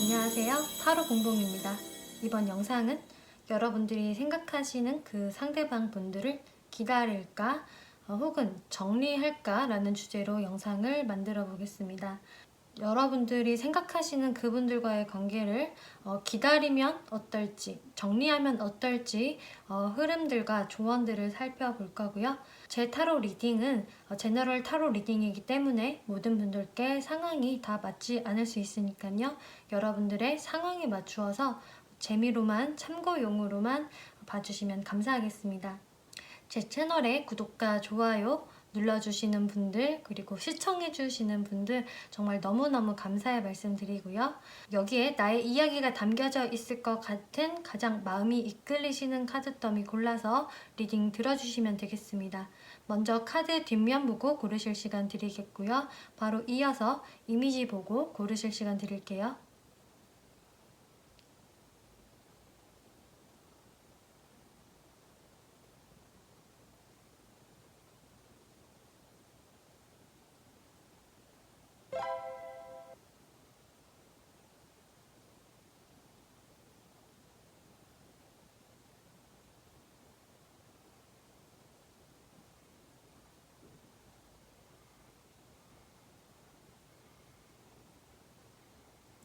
안녕하세요. 타로 공봉입니다. 이번 영상은 여러분들이 생각하시는 그 상대방 분들을 기다릴까 혹은 정리할까 라는 주제로 영상을 만들어 보겠습니다. 여러분들이 생각하시는 그분들과의 관계를 기다리면 어떨지, 정리하면 어떨지 흐름들과 조언들을 살펴볼 거고요. 제 타로 리딩은 제너럴 타로 리딩이기 때문에 모든 분들께 상황이 다 맞지 않을 수 있으니까요. 여러분들의 상황에 맞추어서 재미로만, 참고용으로만 봐주시면 감사하겠습니다. 제 채널에 구독과 좋아요 눌러주시는 분들, 그리고 시청해주시는 분들 정말 너무너무 감사의 말씀드리고요. 여기에 나의 이야기가 담겨져 있을 것 같은 가장 마음이 이끌리시는 카드 더미 골라서 리딩 들어주시면 되겠습니다. 먼저 카드 뒷면 보고 고르실 시간 드리겠고요. 바로 이어서 이미지 보고 고르실 시간 드릴게요.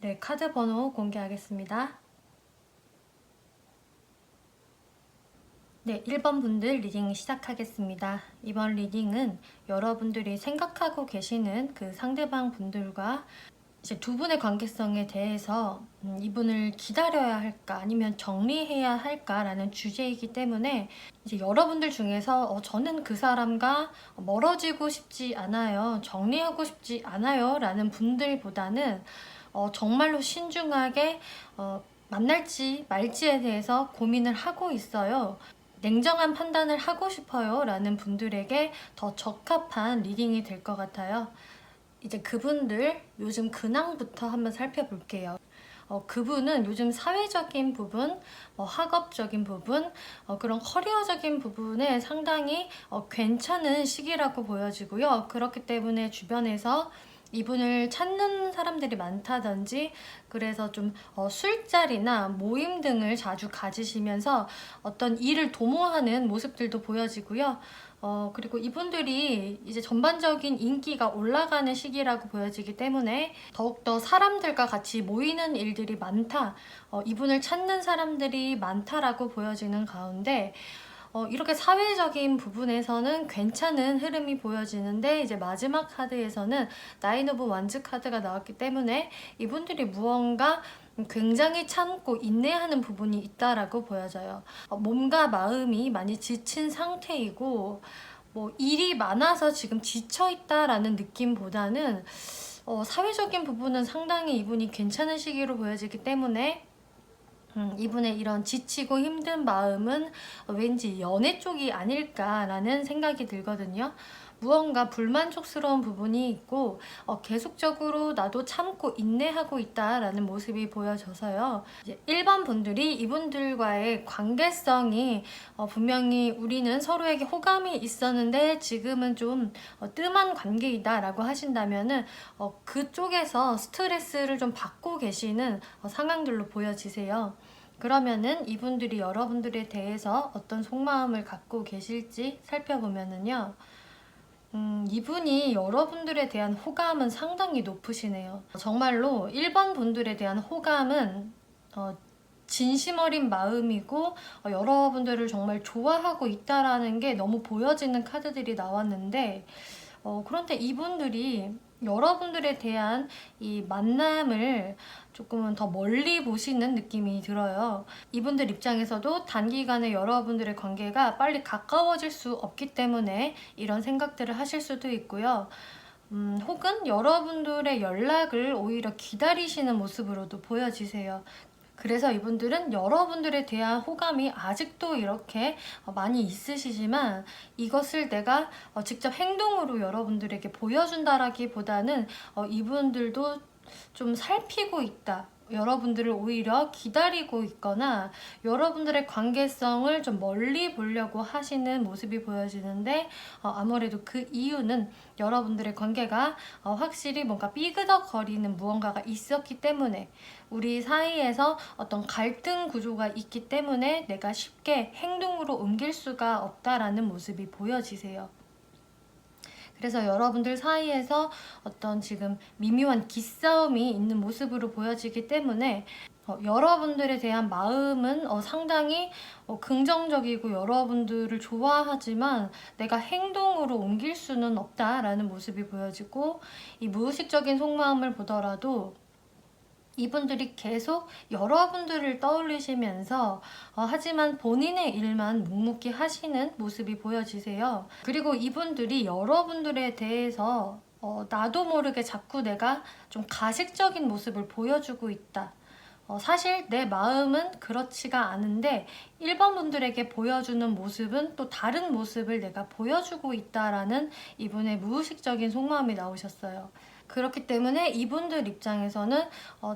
네, 카드 번호 공개하겠습니다. 네, 1번 분들 리딩 시작하겠습니다. 이번 리딩은 여러분들이 생각하고 계시는 그 상대방 분들과 이제 두 분의 관계성에 대해서 이분을 기다려야 할까 아니면 정리해야 할까라는 주제이기 때문에 이제 여러분들 중에서 저는 그 사람과 멀어지고 싶지 않아요, 정리하고 싶지 않아요 라는 분들보다는 정말로 신중하게 만날지 말지에 대해서 고민을 하고 있어요. 냉정한 판단을 하고 싶어요 라는 분들에게 더 적합한 리딩이 될 것 같아요. 이제 그분들 요즘 근황부터 한번 살펴볼게요. 그분은 요즘 사회적인 부분, 학업적인 부분, 그런 커리어적인 부분에 상당히 괜찮은 시기라고 보여지고요. 그렇기 때문에 주변에서 이분을 찾는 사람들이 많다든지, 그래서 좀 술자리나 모임 등을 자주 가지시면서 어떤 일을 도모하는 모습들도 보여지고요. 그리고 이분들이 이제 전반적인 인기가 올라가는 시기라고 보여지기 때문에 더욱더 사람들과 같이 모이는 일들이 많다, 이분을 찾는 사람들이 많다라고 보여지는 가운데 이렇게 사회적인 부분에서는 괜찮은 흐름이 보여지는데, 이제 마지막 카드에서는 나인 오브 완즈 카드가 나왔기 때문에 이분들이 무언가 굉장히 참고 인내하는 부분이 있다라고 보여져요. 몸과 마음이 많이 지친 상태이고, 일이 많아서 지금 지쳐있다라는 느낌보다는 사회적인 부분은 상당히 이분이 괜찮은 시기로 보여지기 때문에 이분의 이런 지치고 힘든 마음은 왠지 연애 쪽이 아닐까라는 생각이 들거든요. 무언가 불만족스러운 부분이 있고 계속적으로 나도 참고 인내하고 있다라는 모습이 보여져서요. 이제 일반 분들이 이분들과의 관계성이 분명히 우리는 서로에게 호감이 있었는데 지금은 좀 뜸한 관계이다 라고 하신다면은 그쪽에서 스트레스를 좀 받고 계시는 상황들로 보여지세요. 그러면은 이분들이 여러분들에 대해서 어떤 속마음을 갖고 계실지 살펴보면은요. 이분이 여러분들에 대한 호감은 상당히 높으시네요. 정말로 1번 분들에 대한 호감은 진심 어린 마음이고 여러분들을 정말 좋아하고 있다라는 게 너무 보여지는 카드들이 나왔는데, 그런데 이분들이 여러분들에 대한 이 만남을 조금은 더 멀리 보시는 느낌이 들어요. 이분들 입장에서도 단기간에 여러분들의 관계가 빨리 가까워질 수 없기 때문에 이런 생각들을 하실 수도 있고요. 혹은 여러분들의 연락을 오히려 기다리시는 모습으로도 보여지세요. 그래서 이분들은 여러분들에 대한 호감이 아직도 이렇게 많이 있으시지만 이것을 내가 직접 행동으로 여러분들에게 보여준다라기보다는 이분들도 좀 살피고 있다, 여러분들을 오히려 기다리고 있거나 여러분들의 관계성을 좀 멀리 보려고 하시는 모습이 보여지는데, 아무래도 그 이유는 여러분들의 관계가 확실히 뭔가 삐그덕거리는 무언가가 있었기 때문에, 우리 사이에서 어떤 갈등 구조가 있기 때문에 내가 쉽게 행동으로 옮길 수가 없다라는 모습이 보여지세요. 그래서 여러분들 사이에서 어떤 지금 미묘한 기싸움이 있는 모습으로 보여지기 때문에 여러분들에 대한 마음은 상당히 긍정적이고 여러분들을 좋아하지만 내가 행동으로 옮길 수는 없다라는 모습이 보여지고, 이 무의식적인 속마음을 보더라도 이분들이 계속 여러분들을 떠올리시면서 하지만 본인의 일만 묵묵히 하시는 모습이 보여지세요. 그리고 이분들이 여러분들에 대해서 나도 모르게 자꾸 내가 좀 가식적인 모습을 보여주고 있다. 사실 내 마음은 그렇지가 않은데 1번 분들에게 보여주는 모습은 또 다른 모습을 내가 보여주고 있다라는 이분의 무의식적인 속마음이 나오셨어요. 그렇기 때문에 이분들 입장에서는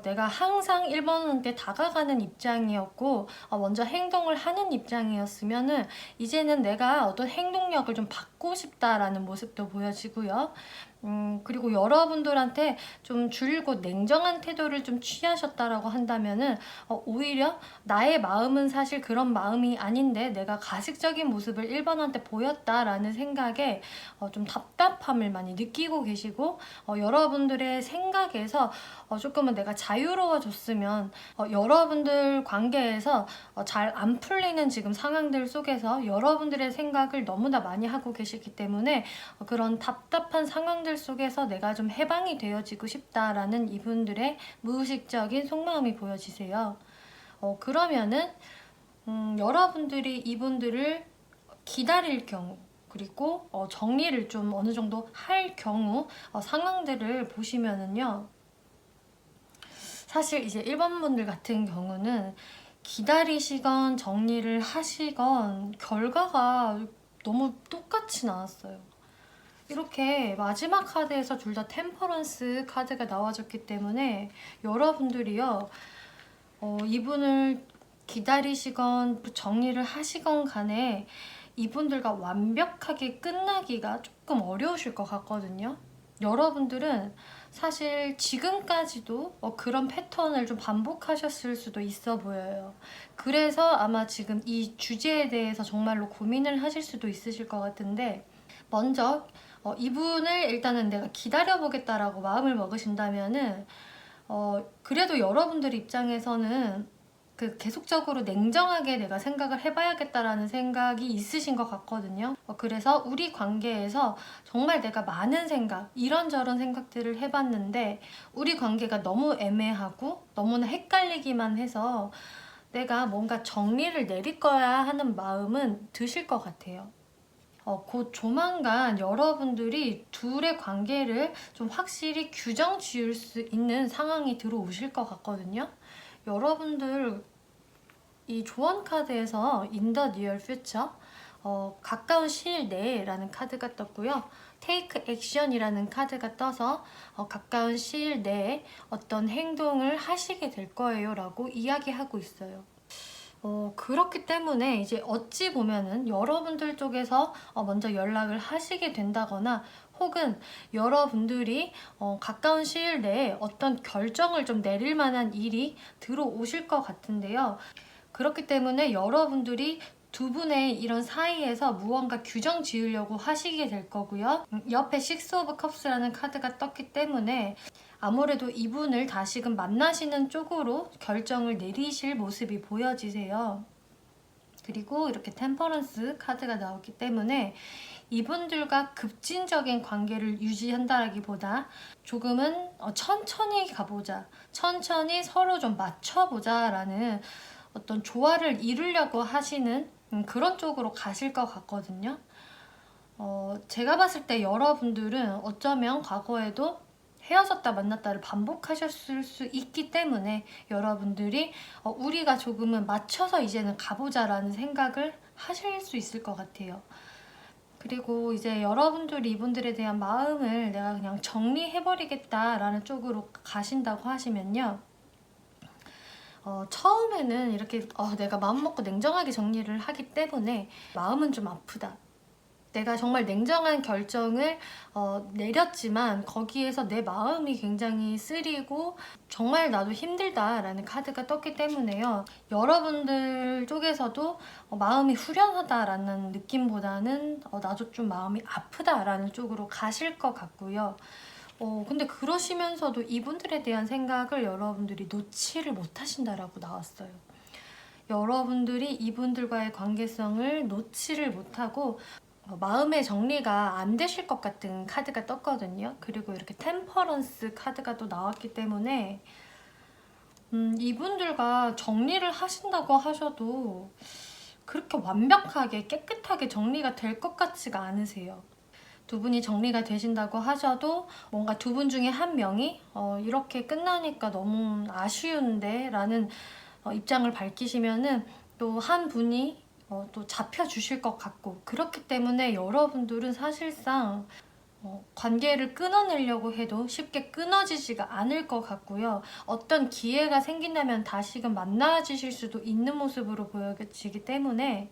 내가 항상 1번한테 다가가는 입장이었고 먼저 행동을 하는 입장이었으면은 이제는 내가 어떤 행동력을 좀 받고 싶다라는 모습도 보여지고요. 그리고 여러분들한테 좀 줄곧 냉정한 태도를 좀 취하셨다라고 한다면은 오히려 나의 마음은 사실 그런 마음이 아닌데 내가 가식적인 모습을 1번한테 보였다라는 생각에 좀 답답함을 많이 느끼고 계시고, 여러분들의 생각에서 조금은 내가 자유로워졌으면, 여러분들 관계에서 잘 안 풀리는 지금 상황들 속에서 여러분들의 생각을 너무나 많이 하고 계시기 때문에 그런 답답한 상황들 속에서 내가 좀 해방이 되어지고 싶다라는 이분들의 무의식적인 속마음이 보여지세요. 그러면은 여러분들이 이분들을 기다릴 경우, 그리고 정리를 좀 어느 정도 할 경우 상황들을 보시면은요, 사실 이제 1번 분들 같은 경우는 기다리시건 정리를 하시건 결과가 너무 똑같이 나왔어요. 이렇게 마지막 카드에서 둘 다 템퍼런스 카드가 나와줬기 때문에 여러분들이요, 이분을 기다리시건 정리를 하시건 간에 이분들과 완벽하게 끝나기가 조금 어려우실 것 같거든요. 여러분들은 사실 지금까지도 그런 패턴을 좀 반복하셨을 수도 있어 보여요. 그래서 아마 지금 이 주제에 대해서 정말로 고민을 하실 수도 있으실 것 같은데, 먼저 이분을 일단은 내가 기다려보겠다라고 마음을 먹으신다면은 그래도 여러분들 입장에서는 계속적으로 냉정하게 내가 생각을 해봐야겠다라는 생각이 있으신 것 같거든요. 그래서 우리 관계에서 정말 내가 많은 생각, 이런저런 생각들을 해봤는데 우리 관계가 너무 애매하고 너무나 헷갈리기만 해서 내가 뭔가 정리를 내릴 거야 하는 마음은 드실 것 같아요. 곧 조만간 여러분들이 둘의 관계를 좀 확실히 규정 지을 수 있는 상황이 들어오실 것 같거든요. 여러분들 이 조언 카드에서 In the near future, 가까운 시일 내에 라는 카드가 떴고요. Take action이라는 카드가 떠서 가까운 시일 내에 어떤 행동을 하시게 될 거예요 라고 이야기하고 있어요. 그렇기 때문에 이제 어찌 보면은 여러분들 쪽에서 먼저 연락을 하시게 된다거나 혹은 여러분들이 가까운 시일 내에 어떤 결정을 좀 내릴 만한 일이 들어오실 것 같은데요. 그렇기 때문에 여러분들이 두 분의 이런 사이에서 무언가 규정 지으려고 하시게 될 거고요. 옆에 식스 오브 컵스라는 카드가 떴기 때문에 아무래도 이분을 다시금 만나시는 쪽으로 결정을 내리실 모습이 보여지세요. 그리고 이렇게 템퍼런스 카드가 나오기 때문에 이분들과 급진적인 관계를 유지한다라기보다 조금은 천천히 가보자, 천천히 서로 좀 맞춰보자 라는 어떤 조화를 이루려고 하시는 그런 쪽으로 가실 것 같거든요. 제가 봤을 때 여러분들은 어쩌면 과거에도 헤어졌다 만났다를 반복하셨을 수 있기 때문에 여러분들이 우리가 조금은 맞춰서 이제는 가보자라는 생각을 하실 수 있을 것 같아요. 그리고 이제 여러분들이 이분들에 대한 마음을 내가 그냥 정리해버리겠다라는 쪽으로 가신다고 하시면요. 처음에는 이렇게 내가 마음먹고 냉정하게 정리를 하기 때문에 마음은 좀 아프다. 내가 정말 냉정한 결정을 내렸지만 거기에서 내 마음이 굉장히 쓰리고 정말 나도 힘들다라는 카드가 떴기 때문에요. 여러분들 쪽에서도 마음이 후련하다라는 느낌보다는 나도 좀 마음이 아프다라는 쪽으로 가실 것 같고요. 근데 그러시면서도 이분들에 대한 생각을 여러분들이 놓지를 못하신다라고 나왔어요. 여러분들이 이분들과의 관계성을 놓지를 못하고 마음의 정리가 안 되실 것 같은 카드가 떴거든요. 그리고 이렇게 템퍼런스 카드가 또 나왔기 때문에 이분들과 정리를 하신다고 하셔도 그렇게 완벽하게 깨끗하게 정리가 될 것 같지가 않으세요. 두 분이 정리가 되신다고 하셔도 뭔가 두 분 중에 한 명이 이렇게 끝나니까 너무 아쉬운데 라는 입장을 밝히시면은 또 한 분이 또 잡혀주실 것 같고, 그렇기 때문에 여러분들은 사실상 관계를 끊어내려고 해도 쉽게 끊어지지가 않을 것 같고요. 어떤 기회가 생긴다면 다시금 만나주실 수도 있는 모습으로 보여지기 때문에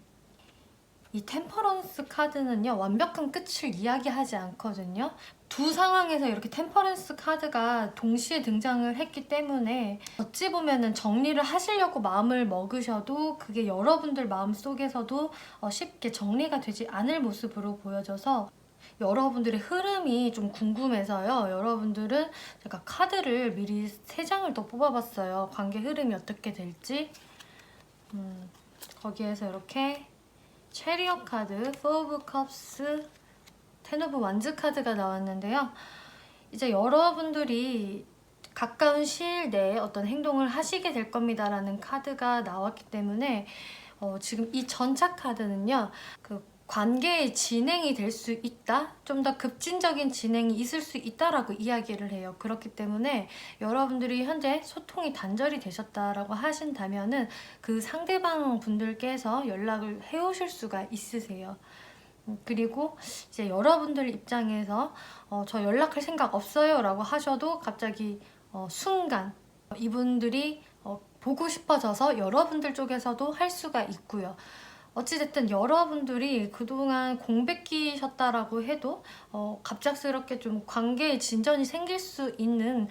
이 템퍼런스 카드는요, 완벽한 끝을 이야기하지 않거든요. 두 상황에서 이렇게 템퍼런스 카드가 동시에 등장을 했기 때문에 어찌 보면은 정리를 하시려고 마음을 먹으셔도 그게 여러분들 마음속에서도 쉽게 정리가 되지 않을 모습으로 보여져서 여러분들의 흐름이 좀 궁금해서요. 여러분들은 제가 카드를 미리 3장을 더 뽑아봤어요. 관계 흐름이 어떻게 될지. 거기에서 이렇게 체리엇 카드, 4 오브 컵스, 10 오브 완즈 카드가 나왔는데요. 이제 여러분들이 가까운 시일 내에 어떤 행동을 하시게 될 겁니다 라는 카드가 나왔기 때문에 지금 이 전차 카드는요, 그 관계의 진행이 될 수 있다, 좀 더 급진적인 진행이 있을 수 있다라고 이야기를 해요. 그렇기 때문에 여러분들이 현재 소통이 단절이 되셨다라고 하신다면은 그 상대방 분들께서 연락을 해오실 수가 있으세요. 그리고 이제 여러분들 입장에서 저 연락할 생각 없어요 라고 하셔도 갑자기 순간 이분들이 보고 싶어져서 여러분들 쪽에서도 할 수가 있고요. 어찌됐든 여러분들이 그동안 공백기셨다라고 해도 갑작스럽게 좀 관계의 진전이 생길 수 있는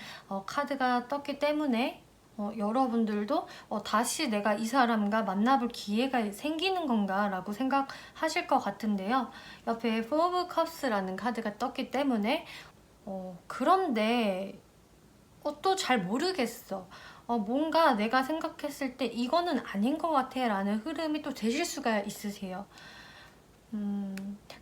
카드가 떴기 때문에 여러분들도 다시 내가 이 사람과 만나볼 기회가 생기는 건가 라고 생각하실 것 같은데요. 옆에 4 오브 컵스라는 카드가 떴기 때문에 그런데 또 잘 모르겠어, 뭔가 내가 생각했을 때 이거는 아닌 것 같아 라는 흐름이 또 되실 수가 있으세요.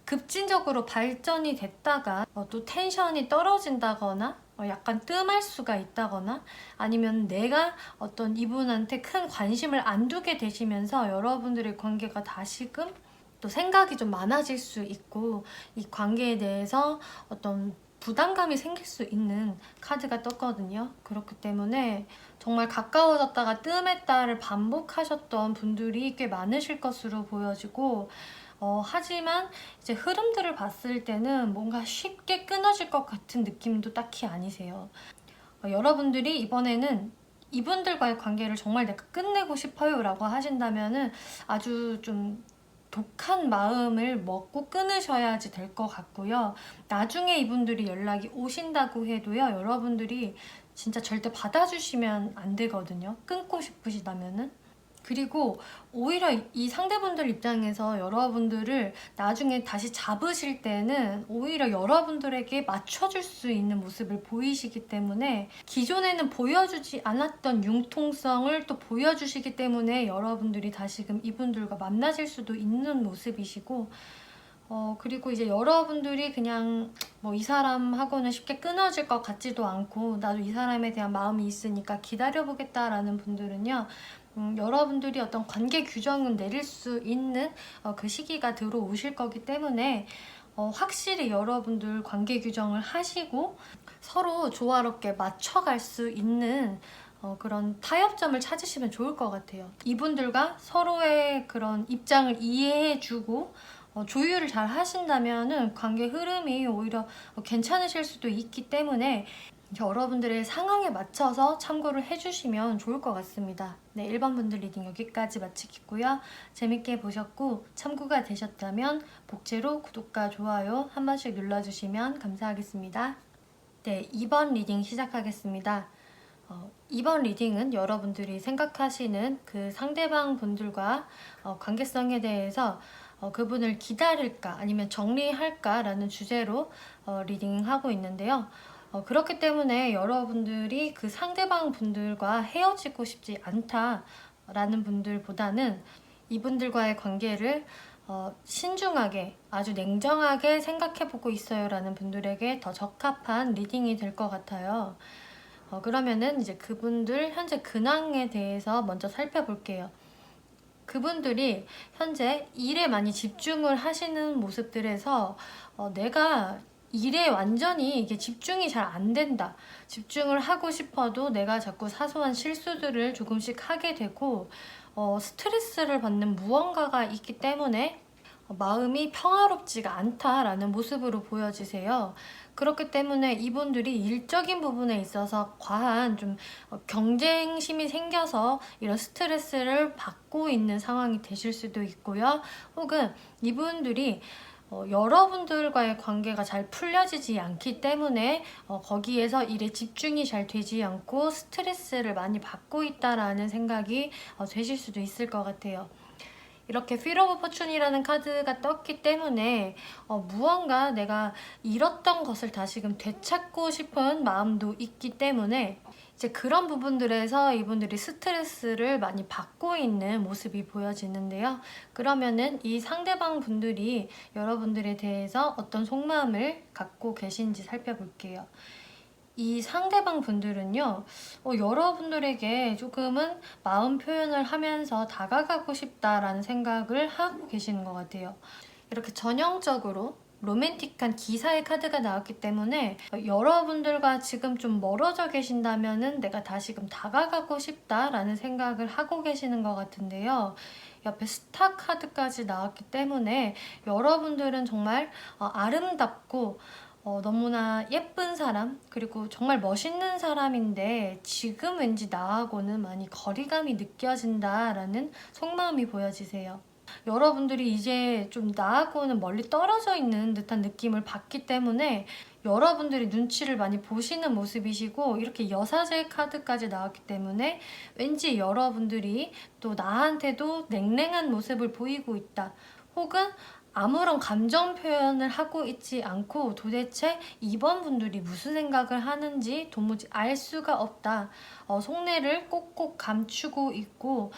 급진적으로 발전이 됐다가 또 텐션이 떨어진다거나 약간 뜸할 수가 있다거나, 아니면 내가 어떤 이분한테 큰 관심을 안 두게 되시면서 여러분들의 관계가 다시금 또 생각이 좀 많아질 수 있고, 이 관계에 대해서 어떤 부담감이 생길 수 있는 카드가 떴거든요. 그렇기 때문에 정말 가까워졌다가 뜸했다를 반복하셨던 분들이 꽤 많으실 것으로 보여지고, 하지만 이제 흐름들을 봤을 때는 뭔가 쉽게 끊어질 것 같은 느낌도 딱히 아니세요. 여러분들이 이번에는 이분들과의 관계를 정말 내가 끝내고 싶어요 라고 하신다면은 아주 좀 독한 마음을 먹고 끊으셔야지 될 것 같고요. 나중에 이분들이 연락이 오신다고 해도요, 여러분들이 진짜 절대 받아주시면 안 되거든요. 끊고 싶으시다면은. 그리고 오히려 이 상대분들 입장에서 여러분들을 나중에 다시 잡으실 때는 오히려 여러분들에게 맞춰줄 수 있는 모습을 보이시기 때문에 기존에는 보여주지 않았던 융통성을 또 보여주시기 때문에 여러분들이 다시금 이분들과 만나실 수도 있는 모습이시고, 그리고 이제 여러분들이 그냥 뭐 이 사람하고는 쉽게 끊어질 것 같지도 않고 나도 이 사람에 대한 마음이 있으니까 기다려보겠다라는 분들은요, 여러분들이 어떤 관계 규정은 내릴 수 있는 그 시기가 들어오실 거기 때문에 확실히 여러분들 관계 규정을 하시고 서로 조화롭게 맞춰갈 수 있는 그런 타협점을 찾으시면 좋을 것 같아요. 이분들과 서로의 그런 입장을 이해해주고 조율을 잘 하신다면은 관계 흐름이 오히려 괜찮으실 수도 있기 때문에 여러분들의 상황에 맞춰서 참고를 해주시면 좋을 것 같습니다. 네, 1번 분들 리딩 여기까지 마치겠고요. 재밌게 보셨고 참고가 되셨다면 복제로 구독과 좋아요 한 번씩 눌러주시면 감사하겠습니다. 네, 2번 리딩 시작하겠습니다. 2번 리딩은 여러분들이 생각하시는 그 상대방 분들과 관계성에 대해서 그분을 기다릴까 아니면 정리할까 라는 주제로 리딩하고 있는데요. 그렇기 때문에 여러분들이 그 상대방 분들과 헤어지고 싶지 않다 라는 분들보다는 이분들과의 관계를 신중하게 아주 냉정하게 생각해보고 있어요 라는 분들에게 더 적합한 리딩이 될 것 같아요. 그러면은 이제 그분들 현재 근황에 대해서 먼저 살펴볼게요. 그분들이 현재 일에 많이 집중을 하시는 모습들에서 내가 일에 완전히 이게 집중이 잘 안 된다. 집중을 하고 싶어도 내가 자꾸 사소한 실수들을 조금씩 하게 되고 스트레스를 받는 무언가가 있기 때문에 마음이 평화롭지가 않다라는 모습으로 보여지세요. 그렇기 때문에 이분들이 일적인 부분에 있어서 과한 좀 경쟁심이 생겨서 이런 스트레스를 받고 있는 상황이 되실 수도 있고요. 혹은 이분들이 여러분들과의 관계가 잘 풀려지지 않기 때문에 거기에서 일에 집중이 잘 되지 않고 스트레스를 많이 받고 있다라는 생각이 되실 수도 있을 것 같아요. 이렇게 Wheel of Fortune이라는 카드가 떴기 때문에 무언가 내가 잃었던 것을 다시금 되찾고 싶은 마음도 있기 때문에 이제 그런 부분들에서 이분들이 스트레스를 많이 받고 있는 모습이 보여지는데요. 그러면은 이 상대방 분들이 여러분들에 대해서 어떤 속마음을 갖고 계신지 살펴볼게요. 이 상대방 분들은요, 여러분들에게 조금은 마음 표현을 하면서 다가가고 싶다라는 생각을 하고 계시는 것 같아요. 이렇게 전형적으로 로맨틱한 기사의 카드가 나왔기 때문에 여러분들과 지금 좀 멀어져 계신다면은 내가 다시금 다가가고 싶다라는 생각을 하고 계시는 것 같은데요. 옆에 스타 카드까지 나왔기 때문에 여러분들은 정말 아름답고 너무나 예쁜 사람, 그리고 정말 멋있는 사람인데 지금 왠지 나하고는 많이 거리감이 느껴진다라는 속마음이 보여지세요. 여러분들이 이제 좀 나하고는 멀리 떨어져 있는 듯한 느낌을 받기 때문에 여러분들이 눈치를 많이 보시는 모습이시고, 이렇게 여사제 카드까지 나왔기 때문에 왠지 여러분들이 또 나한테도 냉랭한 모습을 보이고 있다. 혹은 아무런 감정 표현을 하고 있지 않고 도대체 이번 분들이 무슨 생각을 하는지 도무지 알 수가 없다. 속내를 꼭꼭 감추고 있고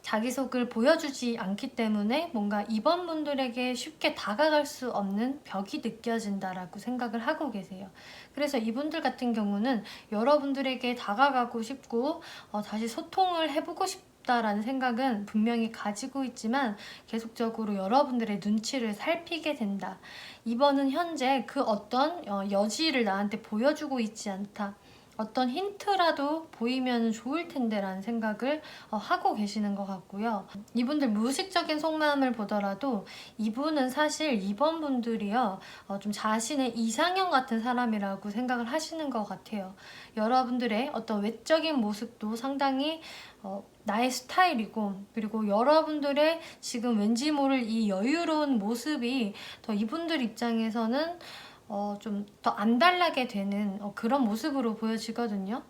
자기 속을 보여주지 않기 때문에 뭔가 이번 분들에게 쉽게 다가갈 수 없는 벽이 느껴진다라고 생각을 하고 계세요. 그래서 이분들 같은 경우는 여러분들에게 다가가고 싶고 다시 소통을 해보고 싶다라는 생각은 분명히 가지고 있지만 계속적으로 여러분들의 눈치를 살피게 된다. 이번은 현재 그 어떤 여지를 나한테 보여주고 있지 않다. 어떤 힌트라도 보이면 좋을 텐데 라는 생각을 하고 계시는 것 같고요. 이분들 무의식적인 속마음을 보더라도 이분은 사실 이번 분들이요, 좀 자신의 이상형 같은 사람이라고 생각을 하시는 것 같아요. 여러분들의 어떤 외적인 모습도 상당히 나의 스타일이고, 그리고 여러분들의 지금 왠지 모를 이 여유로운 모습이 더 이분들 입장에서는 좀 더 안달나게 되는 그런 모습으로 보여지거든요.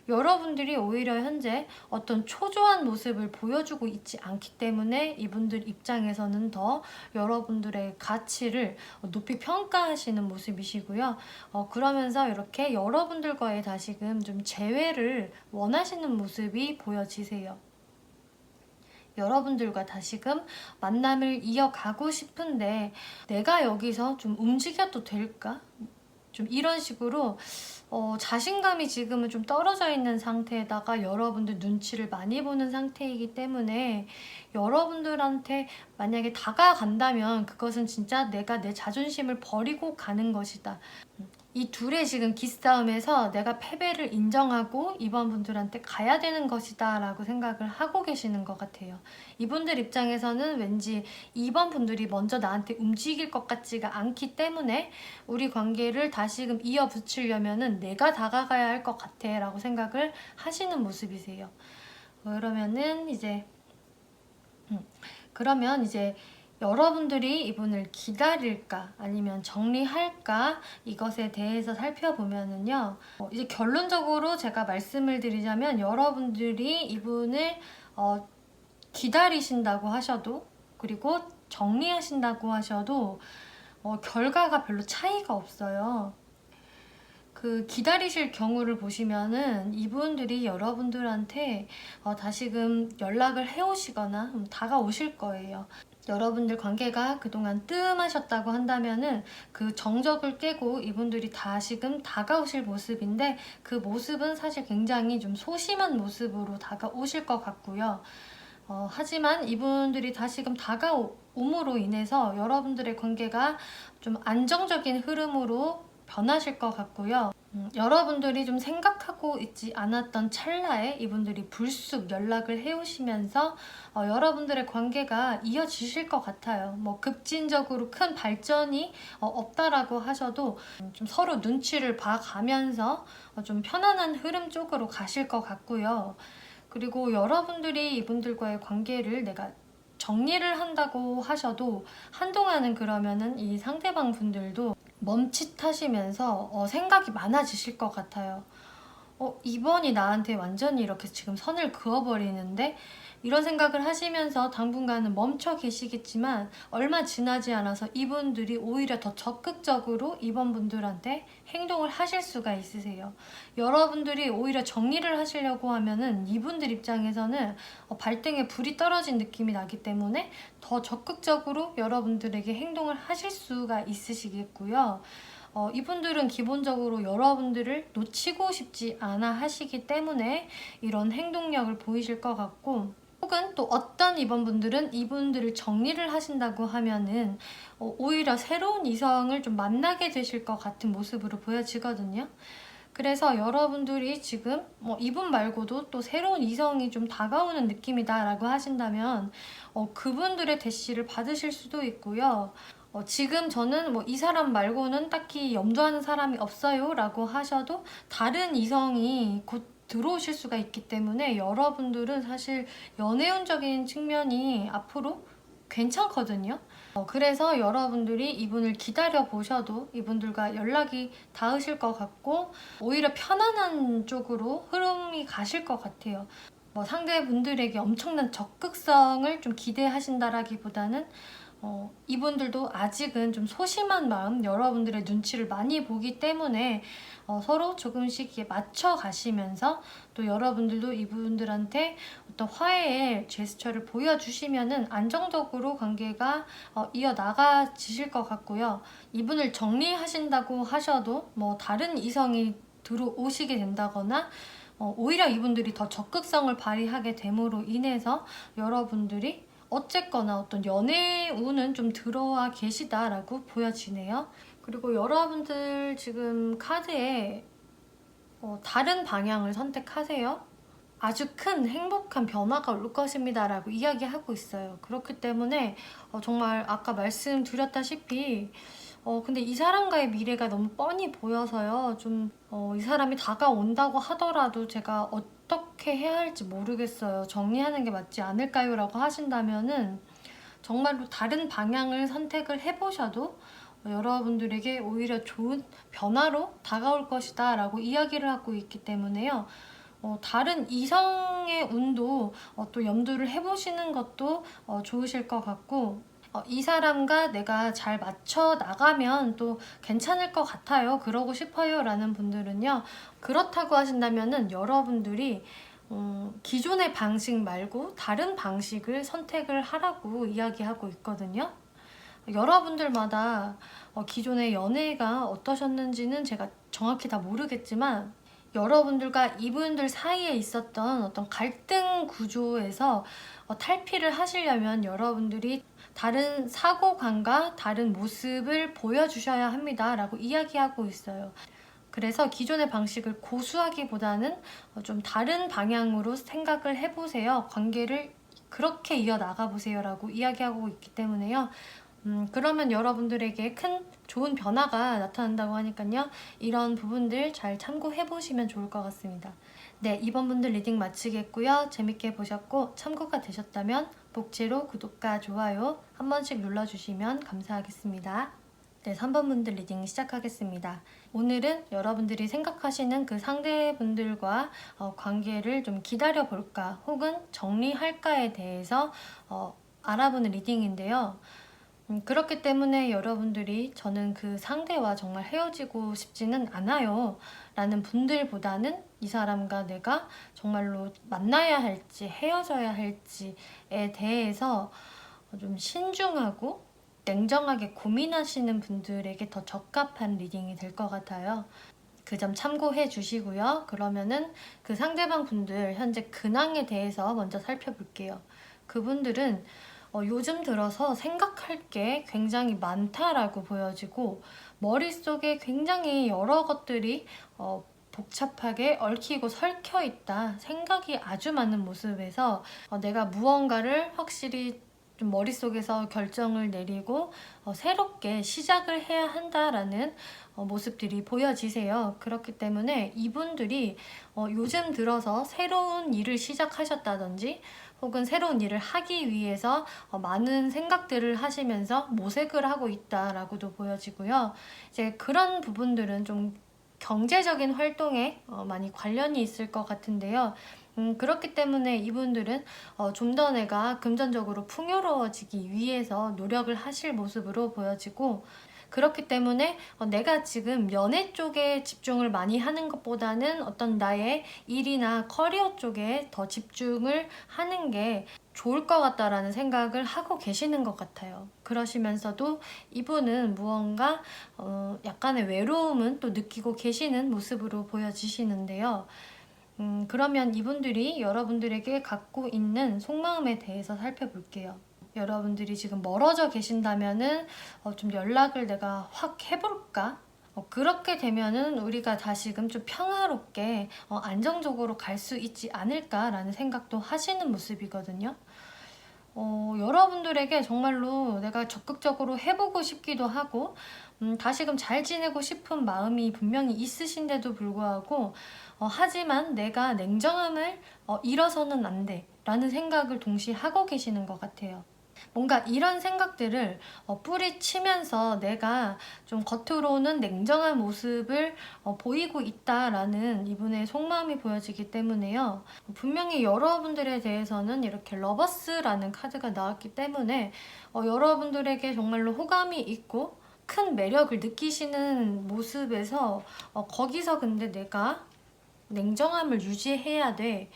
여러분들이 오히려 현재 어떤 초조한 모습을 보여주고 있지 않기 때문에 이분들 입장에서는 더 여러분들의 가치를 높이 평가하시는 모습이시고요. 그러면서 이렇게 여러분들과의 다시금 좀 재회를 원하시는 모습이 보여지세요. 여러분들과 다시금 만남을 이어가고 싶은데 내가 여기서 좀 움직여도 될까? 좀 이런 식으로 자신감이 지금은 좀 떨어져 있는 상태에다가 여러분들 눈치를 많이 보는 상태이기 때문에 여러분들한테 만약에 다가간다면 그것은 진짜 내가 내 자존심을 버리고 가는 것이다. 이 둘의 지금 기싸움에서 내가 패배를 인정하고 이번 분들한테 가야 되는 것이다 라고 생각을 하고 계시는 것 같아요. 이분들 입장에서는 왠지 이번 분들이 먼저 나한테 움직일 것 같지가 않기 때문에 우리 관계를 다시금 이어붙이려면은 내가 다가가야 할 것 같아 라고 생각을 하시는 모습이세요. 그러면 이제 여러분들이 이분을 기다릴까 아니면 정리할까 이것에 대해서 살펴보면은요, 이제 결론적으로 제가 말씀을 드리자면 여러분들이 이분을 기다리신다고 하셔도 그리고 정리하신다고 하셔도 결과가 별로 차이가 없어요. 그 기다리실 경우를 보시면은 이분들이 여러분들한테 다시금 연락을 해오시거나 다가오실 거예요. 여러분들 관계가 그동안 뜸하셨다고 한다면은 그 정적을 깨고 이분들이 다시금 다가오실 모습인데, 그 모습은 사실 굉장히 좀 소심한 모습으로 다가오실 것 같고요. 하지만 이분들이 다시금 다가옴으로 인해서 여러분들의 관계가 좀 안정적인 흐름으로 변하실 것 같고요. 여러분들이 좀 생각하고 있지 않았던 찰나에 이분들이 불쑥 연락을 해오시면서 여러분들의 관계가 이어지실 것 같아요. 뭐 급진적으로 큰 발전이 없다라고 하셔도 좀 서로 눈치를 봐가면서 좀 편안한 흐름 쪽으로 가실 것 같고요. 그리고 여러분들이 이분들과의 관계를 내가 정리를 한다고 하셔도 한동안은 그러면은 이 상대방 분들도 멈칫하시면서 생각이 많아지실 것 같아요. 이번이 나한테 완전히 이렇게 지금 선을 그어버리는데? 이런 생각을 하시면서 당분간은 멈춰 계시겠지만 얼마 지나지 않아서 이분들이 오히려 더 적극적으로 이번 분들한테 행동을 하실 수가 있으세요. 여러분들이 오히려 정리를 하시려고 하면은 이분들 입장에서는 발등에 불이 떨어진 느낌이 나기 때문에 더 적극적으로 여러분들에게 행동을 하실 수가 있으시겠고요. 이분들은 기본적으로 여러분들을 놓치고 싶지 않아 하시기 때문에 이런 행동력을 보이실 것 같고, 혹은 또 어떤 이번분들은 이분들을 정리를 하신다고 하면은 오히려 새로운 이성을 좀 만나게 되실 것 같은 모습으로 보여지거든요. 그래서 여러분들이 지금 이분 말고도 또 새로운 이성이 좀 다가오는 느낌이다 라고 하신다면 그분들의 대시를 받으실 수도 있고요. 지금 저는 이 사람 말고는 딱히 염두하는 사람이 없어요 라고 하셔도 다른 이성이 곧 들어오실 수가 있기 때문에 여러분들은 사실 연애운적인 측면이 앞으로 괜찮거든요. 그래서 여러분들이 이분을 기다려 보셔도 이분들과 연락이 닿으실 것 같고 오히려 편안한 쪽으로 흐름이 가실 것 같아요. 상대분들에게 엄청난 적극성을 좀 기대하신다라기보다는 이분들도 아직은 좀 소심한 마음, 여러분들의 눈치를 많이 보기 때문에 서로 조금씩 맞춰 가시면서 또 여러분들도 이분들한테 어떤 화해의 제스처를 보여주시면은 안정적으로 관계가 이어나가지실 것 같고요. 이분을 정리하신다고 하셔도 다른 이성이 들어오시게 된다거나 오히려 이분들이 더 적극성을 발휘하게 됨으로 인해서 여러분들이 어쨌거나 어떤 연애운은 좀 들어와 계시다라고 보여지네요. 그리고 여러분들 지금 카드에 다른 방향을 선택하세요. 아주 큰 행복한 변화가 올 것입니다 라고 이야기하고 있어요. 그렇기 때문에 정말 아까 말씀드렸다시피 근데 이 사람과의 미래가 너무 뻔히 보여서요. 좀 이 사람이 다가온다고 하더라도 제가 어떻게 해야 할지 모르겠어요. 정리하는 게 맞지 않을까요? 라고 하신다면은 정말로 다른 방향을 선택을 해보셔도 여러분들에게 오히려 좋은 변화로 다가올 것이다 라고 이야기를 하고 있기 때문에요. 다른 이성의 운도 또 염두를 해보시는 것도 좋으실 것 같고, 이 사람과 내가 잘 맞춰 나가면 또 괜찮을 것 같아요. 그러고 싶어요. 라는 분들은요. 그렇다고 하신다면은 여러분들이 기존의 방식 말고 다른 방식을 선택을 하라고 이야기하고 있거든요. 여러분들마다 기존의 연애가 어떠셨는지는 제가 정확히 다 모르겠지만 여러분들과 이분들 사이에 있었던 어떤 갈등 구조에서 탈피를 하시려면 여러분들이 다른 사고관과 다른 모습을 보여주셔야 합니다 라고 이야기하고 있어요. 그래서 기존의 방식을 고수하기보다는 좀 다른 방향으로 생각을 해보세요. 관계를 그렇게 이어나가 보세요 라고 이야기하고 있기 때문에요. 그러면 여러분들에게 큰 좋은 변화가 나타난다고 하니까요. 이런 부분들 잘 참고해 보시면 좋을 것 같습니다. 네, 이번 분들 리딩 마치겠고요. 재밌게 보셨고 참고가 되셨다면 복제로 구독과 좋아요 한 번씩 눌러주시면 감사하겠습니다. 네, 3번 분들 리딩 시작하겠습니다. 오늘은 여러분들이 생각하시는 그 상대분들과 관계를 좀 기다려볼까 혹은 정리할까에 대해서 알아보는 리딩인데요. 그렇기 때문에 여러분들이 저는 그 상대와 정말 헤어지고 싶지는 않아요 라는 분들보다는 이 사람과 내가 정말로 만나야 할지 헤어져야 할지에 대해서 좀 신중하고 냉정하게 고민하시는 분들에게 더 적합한 리딩이 될 것 같아요. 그 점 참고해 주시고요. 그러면은 그 상대방 분들 현재 근황에 대해서 먼저 살펴볼게요. 그분들은 요즘 들어서 생각할 게 굉장히 많다라고 보여지고 머릿속에 굉장히 여러 것들이 복잡하게 얽히고 설켜 있다. 생각이 아주 많은 모습에서 내가 무언가를 확실히 좀 머릿속에서 결정을 내리고 새롭게 시작을 해야 한다라는 모습들이 보여지세요. 그렇기 때문에 이분들이 요즘 들어서 새로운 일을 시작하셨다든지 혹은 새로운 일을 하기 위해서 많은 생각들을 하시면서 모색을 하고 있다라고도 보여지고요. 이제 그런 부분들은 좀 경제적인 활동에 많이 관련이 있을 것 같은데요. 그렇기 때문에 이분들은 좀 더 내가 금전적으로 풍요로워지기 위해서 노력을 하실 모습으로 보여지고 그렇기 때문에 내가 지금 연애 쪽에 집중을 많이 하는 것보다는 어떤 나의 일이나 커리어 쪽에 더 집중을 하는 게 좋을 것 같다라는 생각을 하고 계시는 것 같아요. 그러시면서도 이분은 무언가 약간의 외로움은 또 느끼고 계시는 모습으로 보여지시는데요. 그러면 이분들이 여러분들에게 갖고 있는 속마음에 대해서 살펴볼게요. 여러분들이 지금 멀어져 계신다면은 좀 연락을 내가 확 해볼까? 그렇게 되면은 우리가 다시금 좀 평화롭게 안정적으로 갈 수 있지 않을까라는 생각도 하시는 모습이거든요. 여러분들에게 정말로 내가 적극적으로 해보고 싶기도 하고 다시금 잘 지내고 싶은 마음이 분명히 있으신데도 불구하고 하지만 내가 냉정함을 잃어서는 안 돼 라는 생각을 동시에 하고 계시는 것 같아요. 뭔가 이런 생각들을 뿌리치면서 내가 좀 겉으로는 냉정한 모습을 보이고 있다라는 이분의 속마음이 보여지기 때문에요. 분명히 여러분들에 대해서는 이렇게 러버스라는 카드가 나왔기 때문에 여러분들에게 정말로 호감이 있고 큰 매력을 느끼시는 모습에서 거기서 근데 내가 냉정함을 유지해야 돼.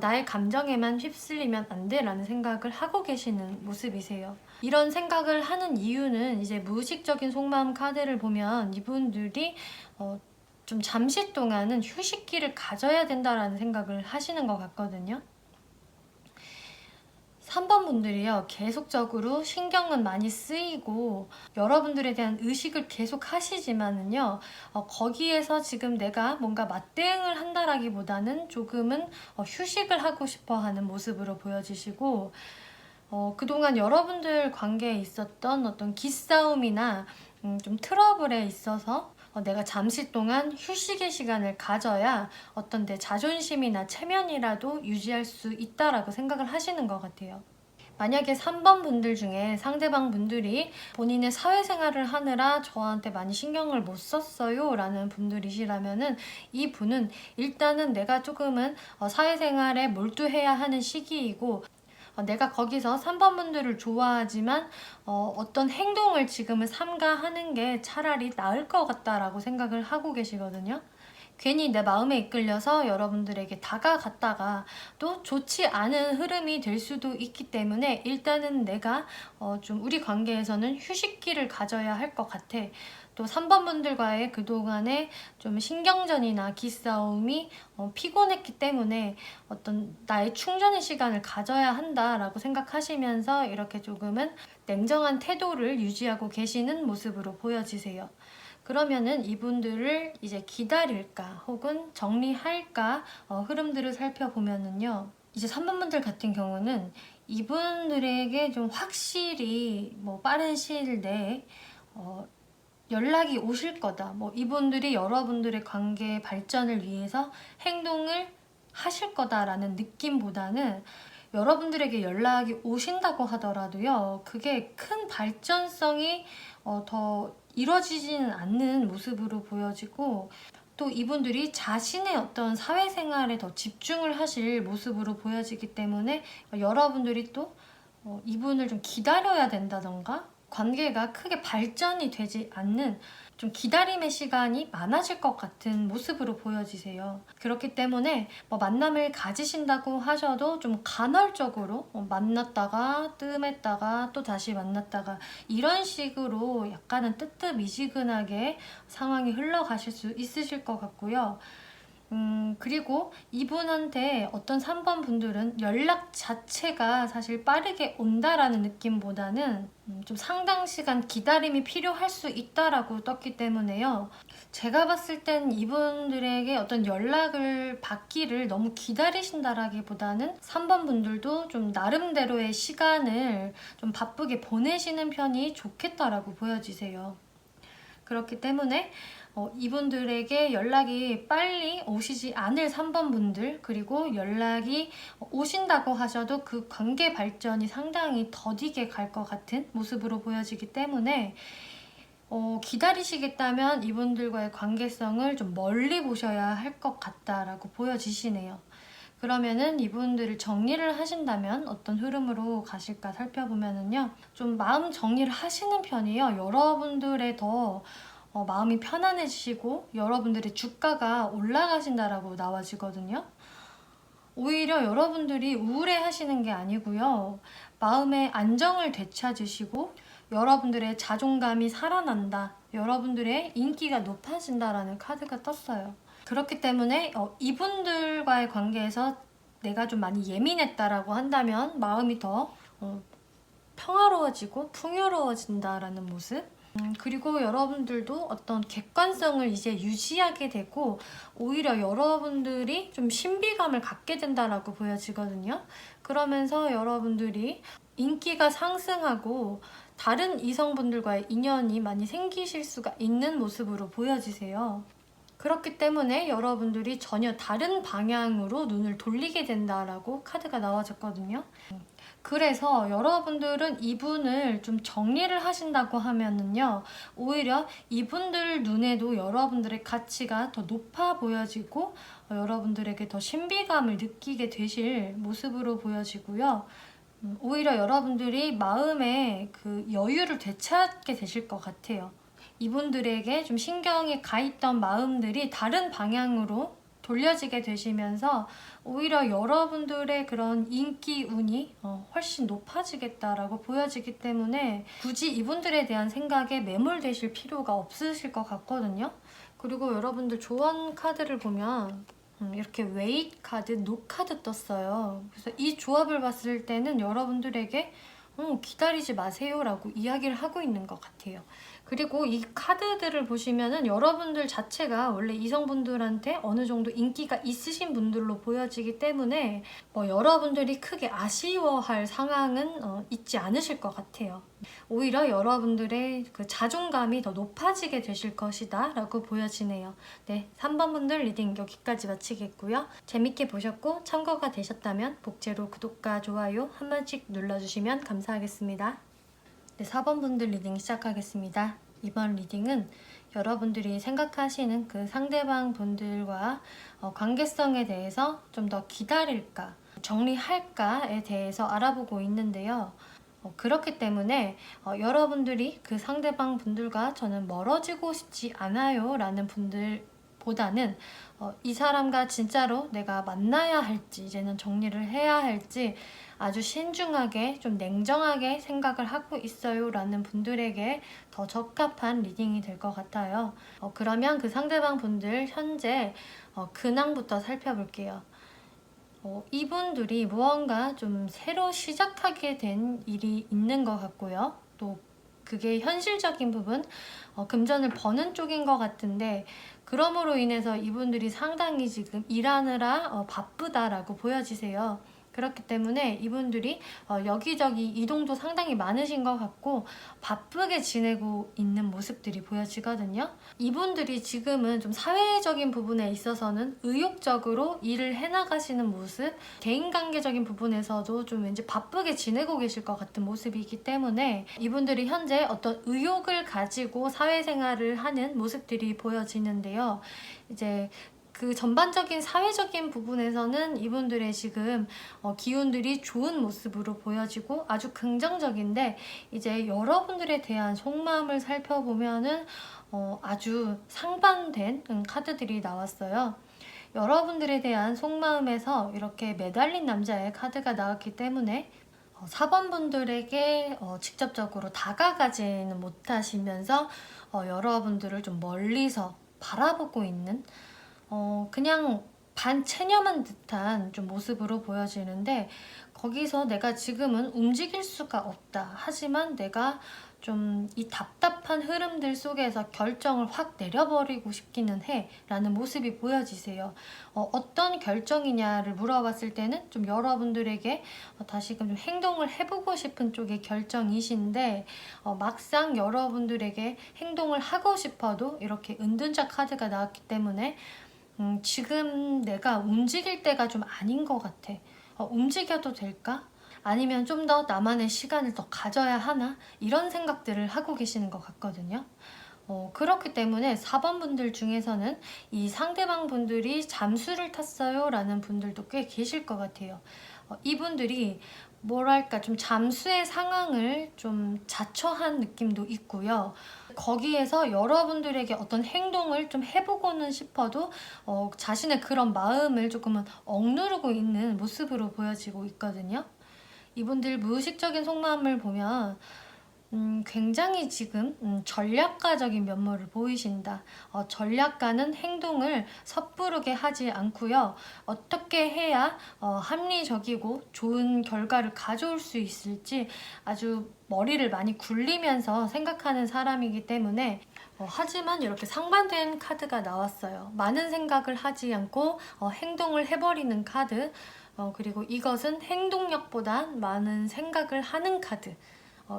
나의 감정에만 휩쓸리면 안 돼 라는 생각을 하고 계시는 모습이세요. 이런 생각을 하는 이유는 이제 무의식적인 속마음 카드를 보면 이분들이 좀 잠시 동안은 휴식기를 가져야 된다라는 생각을 하시는 것 같거든요. 3번 분들이요. 계속적으로 신경은 많이 쓰이고 여러분들에 대한 의식을 계속 하시지만은요. 거기에서 지금 내가 뭔가 맞대응을 한다라기보다는 조금은 휴식을 하고 싶어 하는 모습으로 보여지시고 그동안 여러분들 관계에 있었던 어떤 기싸움이나 좀 트러블에 있어서 내가 잠시 동안 휴식의 시간을 가져야 어떤 내 자존심이나 체면이라도 유지할 수 있다라고 생각을 하시는 것 같아요. 만약에 3번 분들 중에 상대방 분들이 본인의 사회생활을 하느라 저한테 많이 신경을 못 썼어요 라는 분들이시라면은 이 분은 일단은 내가 조금은 사회생활에 몰두해야 하는 시기이고 내가 거기서 3번 분들을 좋아하지만 어떤 행동을 지금은 삼가하는 게 차라리 나을 것 같다라고 생각을 하고 계시거든요. 괜히 내 마음에 이끌려서 여러분들에게 다가갔다가 또 좋지 않은 흐름이 될 수도 있기 때문에 일단은 내가 좀 우리 관계에서는 휴식기를 가져야 할 것 같아. 또 3번 분들과의 그동안의 좀 신경전이나 기싸움이 피곤했기 때문에 어떤 나의 충전의 시간을 가져야 한다라고 생각하시면서 이렇게 조금은 냉정한 태도를 유지하고 계시는 모습으로 보여지세요. 그러면은 이분들을 이제 기다릴까 혹은 정리할까 흐름들을 살펴보면은요. 이제 3번 분들 같은 경우는 이분들에게 좀 확실히 뭐 빠른 시일 내에 연락이 오실 거다. 뭐 이분들이 여러분들의 관계 발전을 위해서 행동을 하실 거다라는 느낌보다는 여러분들에게 연락이 오신다고 하더라도요. 그게 큰 발전성이 더 이루어지지는 않는 모습으로 보여지고 또 이분들이 자신의 어떤 사회생활에 더 집중을 하실 모습으로 보여지기 때문에 여러분들이 또 이분을 좀 기다려야 된다던가 관계가 크게 발전이 되지 않는 좀 기다림의 시간이 많아질 것 같은 모습으로 보여지세요. 그렇기 때문에 뭐 만남을 가지신다고 하셔도 좀 간헐적으로 만났다가 뜸했다가 또 다시 만났다가 이런 식으로 약간은 뜨뜻미지근하게 상황이 흘러가실 수 있으실 것 같고요. 그리고 이분한테 어떤 3번 분들은 연락 자체가 사실 빠르게 온다라는 느낌보다는 좀 상당 시간 기다림이 필요할 수 있다라고 떴기 때문에요. 제가 봤을 땐 이분들에게 어떤 연락을 받기를 너무 기다리신다라기보다는 3번 분들도 좀 나름대로의 시간을 좀 바쁘게 보내시는 편이 좋겠다라고 보여지세요. 그렇기 때문에 이분들에게 연락이 빨리 오시지 않을 3번 분들 그리고 연락이 오신다고 하셔도 그 관계 발전이 상당히 더디게 갈 것 같은 모습으로 보여지기 때문에 기다리시겠다면 이분들과의 관계성을 좀 멀리 보셔야 할 것 같다라고 보여지시네요. 그러면은 이분들을 정리를 하신다면 어떤 흐름으로 가실까 살펴보면은요. 좀 마음 정리를 하시는 편이에요. 여러분들의 더 마음이 편안해지시고 여러분들의 주가가 올라가신다라고 나와지거든요. 오히려 여러분들이 우울해 하시는 게 아니고요. 마음의 안정을 되찾으시고 여러분들의 자존감이 살아난다. 여러분들의 인기가 높아진다라는 카드가 떴어요. 그렇기 때문에 이분들과의 관계에서 내가 좀 많이 예민했다라고 한다면 마음이 더 평화로워지고 풍요로워진다라는 모습. 그리고 여러분들도 어떤 객관성을 이제 유지하게 되고 오히려 여러분들이 좀 신비감을 갖게 된다라고 보여지거든요. 그러면서 여러분들이 인기가 상승하고 다른 이성분들과의 인연이 많이 생기실 수가 있는 모습으로 보여지세요. 그렇기 때문에 여러분들이 전혀 다른 방향으로 눈을 돌리게 된다라고 카드가 나와졌거든요. 그래서 여러분들은 이분을 좀 정리를 하신다고 하면은요, 오히려 이분들 눈에도 여러분들의 가치가 더 높아 보여지고 여러분들에게 더 신비감을 느끼게 되실 모습으로 보여지고요. 오히려 여러분들이 마음에 그 여유를 되찾게 되실 것 같아요. 이분들에게 좀 신경이 가 있던 마음들이 다른 방향으로 돌려지게 되시면서 오히려 여러분들의 그런 인기 운이 훨씬 높아지겠다라고 보여지기 때문에 굳이 이분들에 대한 생각에 매몰되실 필요가 없으실 것 같거든요. 그리고 여러분들 조언 카드를 보면 이렇게 웨이트 카드, 노 카드 떴어요. 그래서 이 조합을 봤을 때는 여러분들에게 기다리지 마세요 라고 이야기를 하고 있는 것 같아요. 그리고 이 카드들을 보시면은 여러분들 자체가 원래 이성분들한테 어느 정도 인기가 있으신 분들로 보여지기 때문에 여러분들이 크게 아쉬워할 상황은 있지 않으실 것 같아요. 오히려 여러분들의 그 자존감이 더 높아지게 되실 것이다 라고 보여지네요. 네, 3번 분들 리딩 여기까지 마치겠고요. 재밌게 보셨고 참고가 되셨다면 복제로 구독과 좋아요 한 번씩 눌러주시면 감사하겠습니다. 네, 4번 분들 리딩 시작하겠습니다. 이번 리딩은 여러분들이 생각하시는 그 상대방 분들과 관계성에 대해서 좀 더 기다릴까, 정리할까에 대해서 알아보고 있는데요. 그렇기 때문에 여러분들이 그 상대방 분들과 저는 멀어지고 싶지 않아요 라는 분들 보다는 이 사람과 진짜로 내가 만나야 할지, 이제는 정리를 해야 할지 아주 신중하게 좀 냉정하게 생각을 하고 있어요 라는 분들에게 더 적합한 리딩이 될 것 같아요. 그러면 그 상대방 분들 현재 근황부터 살펴볼게요. 이분들이 무언가 좀 새로 시작하게 된 일이 있는 것 같고요. 또 그게 현실적인 부분, 금전을 버는 쪽인 것 같은데, 그러므로 인해서 이분들이 상당히 지금 일하느라 바쁘다라고 보여지세요. 그렇기 때문에 이분들이 여기저기 이동도 상당히 많으신 것 같고 바쁘게 지내고 있는 모습들이 보여지거든요. 이분들이 지금은 좀 사회적인 부분에 있어서는 의욕적으로 일을 해나가시는 모습, 대인관계적인 부분에서도 좀 왠지 바쁘게 지내고 계실 것 같은 모습이기 때문에 이분들이 현재 어떤 의욕을 가지고 사회생활을 하는 모습들이 보여지는데요. 이제 그 전반적인 사회적인 부분에서는 이분들의 지금 기운들이 좋은 모습으로 보여지고 아주 긍정적인데, 이제 여러분들에 대한 속마음을 살펴보면은 아주 상반된 카드들이 나왔어요. 여러분들에 대한 속마음에서 이렇게 매달린 남자의 카드가 나왔기 때문에 4번 분들에게 직접적으로 다가가지는 못하시면서 여러분들을 좀 멀리서 바라보고 있는 그냥 반체념한 듯한 좀 모습으로 보여지는데, 거기서 내가 지금은 움직일 수가 없다. 하지만 내가 좀 이 답답한 흐름들 속에서 결정을 확 내려버리고 싶기는 해 라는 모습이 보여지세요. 어떤 결정이냐를 물어봤을 때는 좀 여러분들에게 다시금 좀 행동을 해보고 싶은 쪽의 결정이신데, 막상 여러분들에게 행동을 하고 싶어도 이렇게 은둔자 카드가 나왔기 때문에 지금 내가 움직일 때가 좀 아닌 것 같아. 움직여도 될까? 아니면 좀 더 나만의 시간을 더 가져야 하나? 이런 생각들을 하고 계시는 것 같거든요. 그렇기 때문에 4번 분들 중에서는 이 상대방 분들이 잠수를 탔어요 라는 분들도 꽤 계실 것 같아요. 이분들이 뭐랄까 좀 잠수의 상황을 좀 자처한 느낌도 있고요. 거기에서 여러분들에게 어떤 행동을 좀 해보고는 싶어도 자신의 그런 마음을 조금은 억누르고 있는 모습으로 보여지고 있거든요. 이분들 무의식적인 속마음을 보면 굉장히 지금 전략가적인 면모를 보이신다. 전략가는 행동을 섣부르게 하지 않고요. 어떻게 해야 합리적이고 좋은 결과를 가져올 수 있을지 아주 머리를 많이 굴리면서 생각하는 사람이기 때문에 하지만 이렇게 상반된 카드가 나왔어요. 많은 생각을 하지 않고 행동을 해버리는 카드. 그리고 이것은 행동력보다 많은 생각을 하는 카드.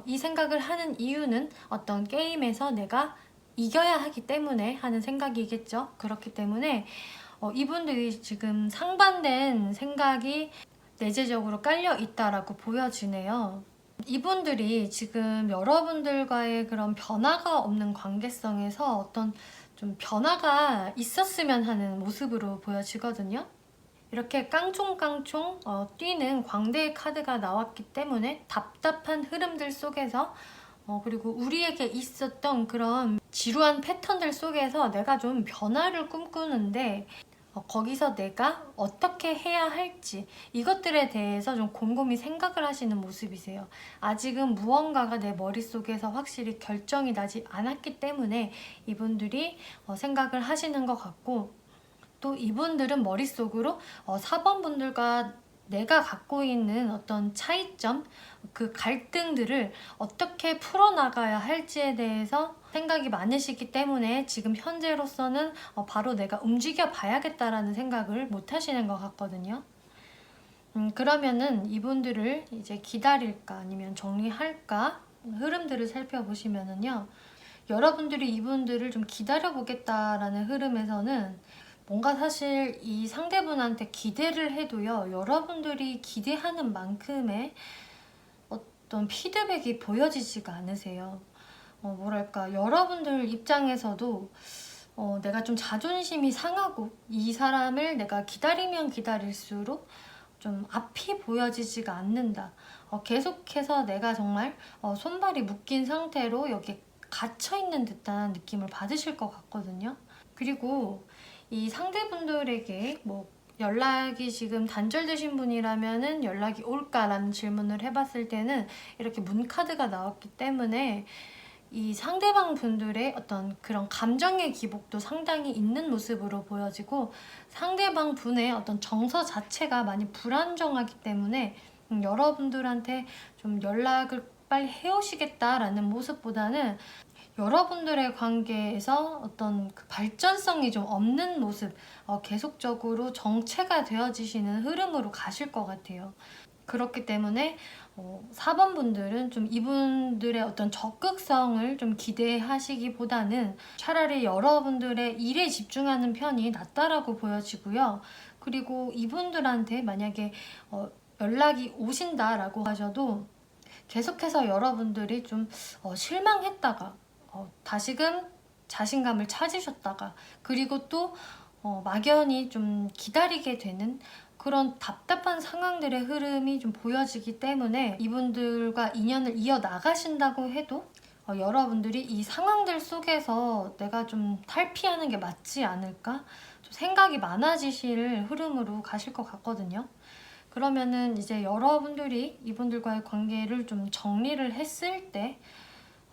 이 생각을 하는 이유는 어떤 게임에서 내가 이겨야 하기 때문에 하는 생각이겠죠. 그렇기 때문에 이분들이 지금 상반된 생각이 내재적으로 깔려 있다라고 보여지네요. 이분들이 지금 여러분들과의 그런 변화가 없는 관계성에서 어떤 좀 변화가 있었으면 하는 모습으로 보여지거든요. 이렇게 깡총깡총 뛰는 광대의 카드가 나왔기 때문에 답답한 흐름들 속에서 그리고 우리에게 있었던 그런 지루한 패턴들 속에서 내가 좀 변화를 꿈꾸는데 거기서 내가 어떻게 해야 할지 이것들에 대해서 좀 곰곰이 생각을 하시는 모습이세요. 아직은 무언가가 내 머릿속에서 확실히 결정이 나지 않았기 때문에 이분들이 생각을 하시는 것 같고, 또 이분들은 머릿속으로 4번 분들과 내가 갖고 있는 어떤 차이점, 그 갈등들을 어떻게 풀어나가야 할지에 대해서 생각이 많으시기 때문에 지금 현재로서는 바로 내가 움직여 봐야겠다라는 생각을 못 하시는 것 같거든요. 그러면은 이분들을 이제 기다릴까 아니면 정리할까 흐름들을 살펴보시면은요. 여러분들이 이분들을 좀 기다려보겠다라는 흐름에서는 뭔가 사실 이 상대분한테 기대를 해도요, 여러분들이 기대하는 만큼의 어떤 피드백이 보여지지가 않으세요. 뭐랄까, 여러분들 입장에서도 내가 좀 자존심이 상하고 이 사람을 내가 기다리면 기다릴수록 좀 앞이 보여지지가 않는다. 계속해서 내가 정말 손발이 묶인 상태로 여기에 갇혀있는 듯한 느낌을 받으실 것 같거든요. 그리고 이 상대분들에게 뭐 연락이 지금 단절되신 분이라면은 연락이 올까라는 질문을 해봤을 때는 이렇게 문카드가 나왔기 때문에 이 상대방 분들의 어떤 그런 감정의 기복도 상당히 있는 모습으로 보여지고, 상대방 분의 어떤 정서 자체가 많이 불안정하기 때문에 여러분들한테 좀 연락을 빨리 해오시겠다라는 모습보다는 여러분들의 관계에서 어떤 그 발전성이 좀 없는 모습, 계속적으로 정체가 되어지시는 흐름으로 가실 것 같아요. 그렇기 때문에 4번 분들은 좀 이분들의 어떤 적극성을 좀 기대하시기보다는 차라리 여러분들의 일에 집중하는 편이 낫다라고 보여지고요. 그리고 이분들한테 만약에 연락이 오신다라고 하셔도 계속해서 여러분들이 좀 실망했다가 다시금 자신감을 찾으셨다가, 그리고 또 막연히 좀 기다리게 되는 그런 답답한 상황들의 흐름이 좀 보여지기 때문에 이분들과 인연을 이어나가신다고 해도 여러분들이 이 상황들 속에서 내가 좀 탈피하는 게 맞지 않을까? 좀 생각이 많아지실 흐름으로 가실 것 같거든요. 그러면은 이제 여러분들이 이분들과의 관계를 좀 정리를 했을 때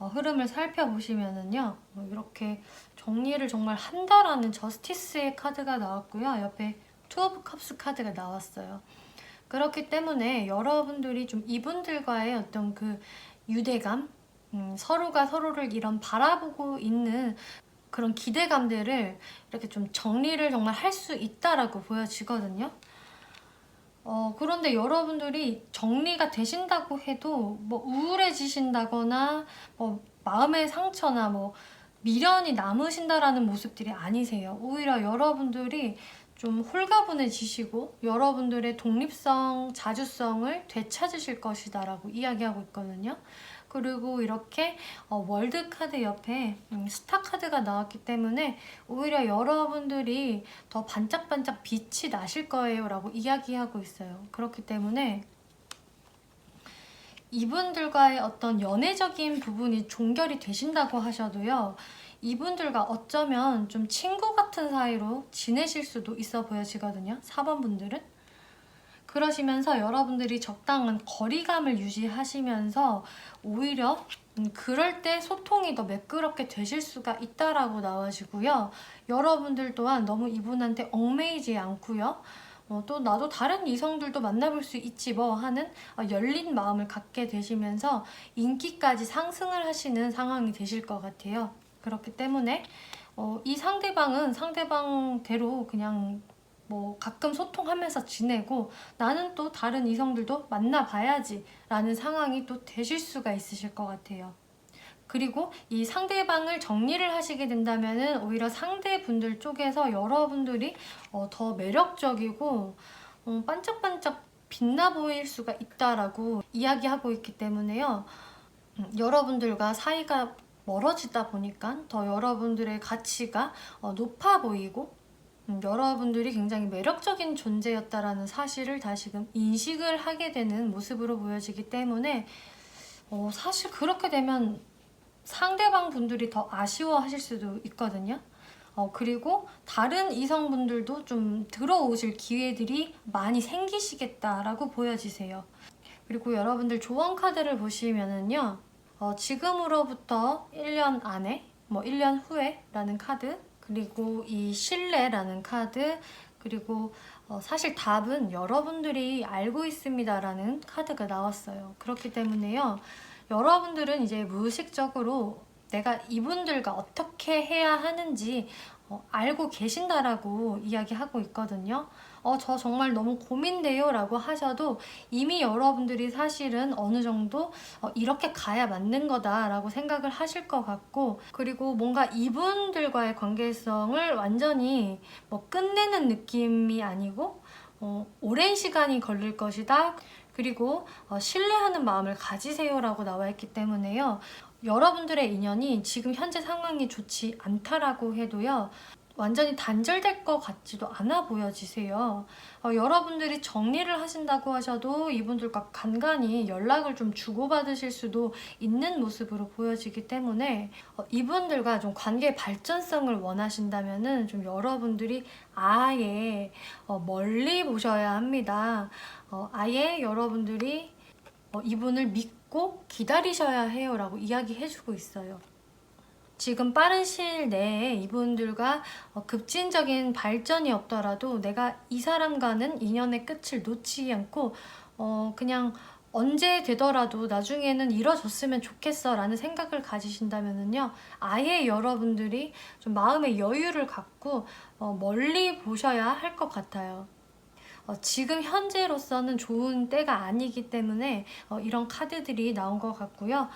흐름을 살펴보시면은요, 이렇게 정리를 정말 한다라는 저스티스의 카드가 나왔고요. 옆에 투 오브 컵스 카드가 나왔어요. 그렇기 때문에 여러분들이 좀 이분들과의 어떤 그 유대감, 서로가 서로를 이런 바라보고 있는 그런 기대감들을 이렇게 좀 정리를 정말 할 수 있다라고 보여지거든요. 그런데 여러분들이 정리가 되신다고 해도 뭐 우울해지신다거나 뭐 마음의 상처나 뭐 미련이 남으신다라는 모습들이 아니세요. 오히려 여러분들이 좀 홀가분해지시고 여러분들의 독립성, 자주성을 되찾으실 것이다라고 이야기하고 있거든요. 그리고 이렇게 월드 카드 옆에 스타 카드가 나왔기 때문에 오히려 여러분들이 더 반짝반짝 빛이 나실 거예요 라고 이야기하고 있어요. 그렇기 때문에 이분들과의 어떤 연애적인 부분이 종결이 되신다고 하셔도요, 이분들과 어쩌면 좀 친구 같은 사이로 지내실 수도 있어 보여지거든요. 4번 분들은. 그러시면서 여러분들이 적당한 거리감을 유지하시면서 오히려 그럴 때 소통이 더 매끄럽게 되실 수가 있다라고 나와지고요. 여러분들 또한 너무 이분한테 얽매이지 않고요. 또 나도 다른 이성들도 만나볼 수 있지 뭐 하는 열린 마음을 갖게 되시면서 인기까지 상승을 하시는 상황이 되실 것 같아요. 그렇기 때문에 이 상대방은 상대방대로 그냥 뭐 가끔 소통하면서 지내고 나는 또 다른 이성들도 만나봐야지 라는 상황이 또 되실 수가 있으실 것 같아요. 그리고 이 상대방을 정리를 하시게 된다면은 오히려 상대분들 쪽에서 여러분들이 더 매력적이고 반짝반짝 빛나 보일 수가 있다라고 이야기하고 있기 때문에요. 여러분들과 사이가 멀어지다 보니까 더 여러분들의 가치가 높아 보이고 여러분들이 굉장히 매력적인 존재였다라는 사실을 다시금 인식을 하게 되는 모습으로 보여지기 때문에 사실 그렇게 되면 상대방 분들이 더 아쉬워하실 수도 있거든요. 그리고 다른 이성분들도 좀 들어오실 기회들이 많이 생기시겠다라고 보여지세요. 그리고 여러분들 조언 카드를 보시면은요, 지금으로부터 1년 안에, 뭐 1년 후에 라는 카드, 그리고 이 신뢰라는 카드, 그리고 사실 답은 여러분들이 알고 있습니다라는 카드가 나왔어요. 그렇기 때문에요, 여러분들은 이제 무의식적으로 내가 이분들과 어떻게 해야 하는지 알고 계신다라고 이야기하고 있거든요. 저 정말 너무 고민돼요 라고 하셔도 이미 여러분들이 사실은 어느 정도 이렇게 가야 맞는 거다 라고 생각을 하실 것 같고, 그리고 뭔가 이분들과의 관계성을 완전히 뭐 끝내는 느낌이 아니고 오랜 시간이 걸릴 것이다. 그리고 신뢰하는 마음을 가지세요 라고 나와 있기 때문에요, 여러분들의 인연이 지금 현재 상황이 좋지 않다라고 해도요, 완전히 단절될 것 같지도 않아 보여지세요. 여러분들이 정리를 하신다고 하셔도 이분들과 간간히 연락을 좀 주고받으실 수도 있는 모습으로 보여지기 때문에 이분들과 좀 관계 발전성을 원하신다면은 좀 여러분들이 아예 멀리 보셔야 합니다. 아예 여러분들이 이분을 믿고 기다리셔야 해요 라고 이야기해주고 있어요. 지금 빠른 시일 내에 이분들과 급진적인 발전이 없더라도 내가 이 사람과는 인연의 끝을 놓지 않고 그냥 언제 되더라도 나중에는 이뤄졌으면 좋겠어 라는 생각을 가지신다면요, 아예 여러분들이 좀 마음의 여유를 갖고 멀리 보셔야 할 것 같아요. 지금 현재로서는 좋은 때가 아니기 때문에 이런 카드들이 나온 것 같고요.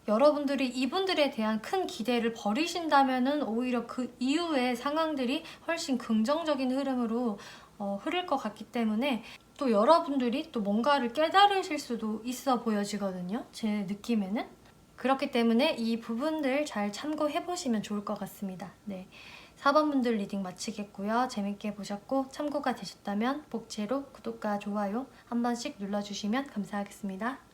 여러분들이 이분들에 대한 큰 기대를 버리신다면은 오히려 그 이후의 상황들이 훨씬 긍정적인 흐름으로 흐를 것 같기 때문에 또 여러분들이 또 뭔가를 깨달으실 수도 있어 보여지거든요. 제 느낌에는. 그렇기 때문에 이 부분들 잘 참고해 보시면 좋을 것 같습니다. 네. 4번 분들 리딩 마치겠고요. 재밌게 보셨고 참고가 되셨다면 복제로 구독과 좋아요 한 번씩 눌러주시면 감사하겠습니다.